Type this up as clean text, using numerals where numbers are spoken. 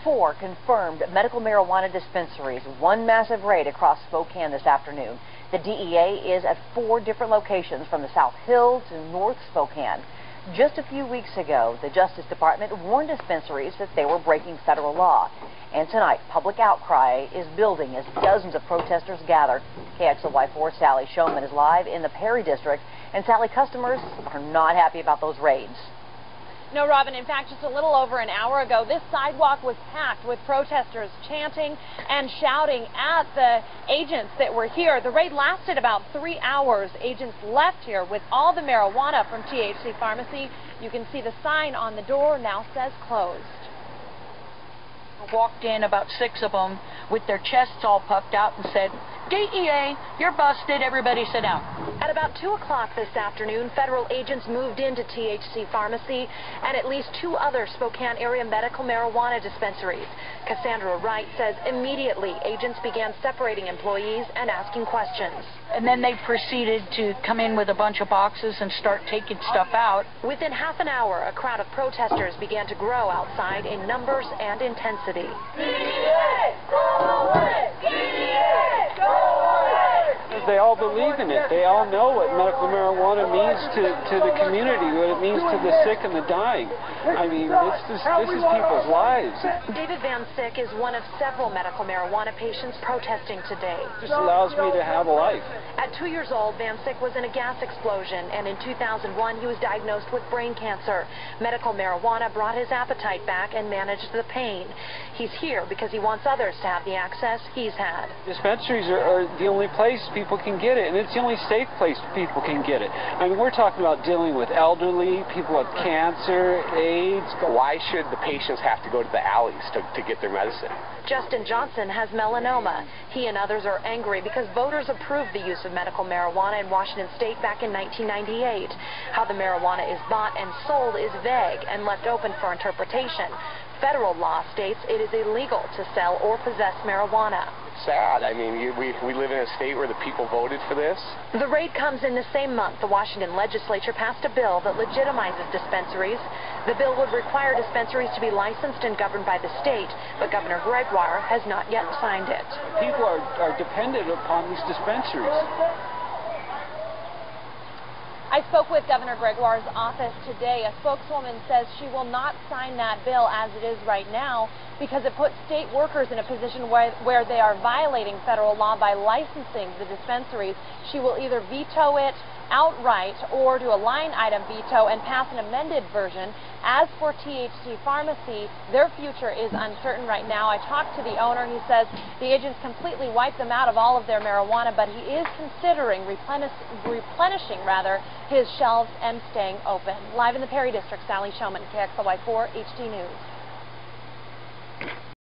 4 confirmed medical marijuana dispensaries. One massive raid across Spokane this afternoon. The DEA is at 4 different locations from the South Hill to North Spokane. Just a few weeks ago, the Justice Department warned dispensaries that they were breaking federal law. And tonight, public outcry is building as dozens of protesters gather. KXLY-4 Sally Showman is live in the Perry District. And Sally, customers are not happy about those raids. No, Robin. In fact, just a little over an hour ago, this sidewalk was packed with protesters chanting and shouting at the agents that were here. The raid lasted about 3 hours. Agents left here with all the marijuana from THC Pharmacy. You can see the sign on the door now says closed. Walked in, about 6 of them, with their chests all puffed out and said, DEA, you're busted, everybody sit down. At about 2 o'clock this afternoon, federal agents moved into THC Pharmacy and at least 2 other Spokane area medical marijuana dispensaries. Cassandra Wright says immediately agents began separating employees and asking questions. And then they proceeded to come in with a bunch of boxes and start taking stuff out. Within half an hour, a crowd of protesters began to grow outside in numbers and intensity. DEA, go away! DEA, go away! They all believe in it. They all know what medical marijuana means to the community, what it means to the sick and the dying. I mean, this is people's lives. David Van Sick is one of several medical marijuana patients protesting today. It just allows me to have a life. At 2 years old, Van Sick was in a gas explosion, and in 2001 he was diagnosed with brain cancer. Medical marijuana brought his appetite back and managed the pain. He's here because he wants others to have the access he's had. Dispensaries are the only place people can get it, and it's the only safe place people can get it. I mean, we're talking about dealing with elderly, people with cancer, AIDS. Why should the patients have to go to the alleys to get their medicine? Justin Johnson has melanoma. He and others are angry because voters approved the use of medical marijuana in Washington state back in 1998. How the marijuana is bought and sold is vague and left open for interpretation. Federal law states it is illegal to sell or possess marijuana. It's sad. I mean, we live in a state where the people voted for this. The raid comes in the same month the Washington legislature passed a bill that legitimizes dispensaries. The bill would require dispensaries to be licensed and governed by the state, but Governor Gregoire has not yet signed it. People are dependent upon these dispensaries. I spoke with Governor Gregoire's office today. A spokeswoman says she will not sign that bill as it is right now because it puts state workers in a position where they are violating federal law by licensing the dispensaries. She will either veto it outright or do a line item veto and pass an amended version. As for THC Pharmacy, their future is uncertain right now. I talked to the owner. He says the agents completely wiped them out of all of their marijuana, but he is considering replenishing his shelves and staying open. Live in the Perry District, Sally Showman, KXLY-4 HD News.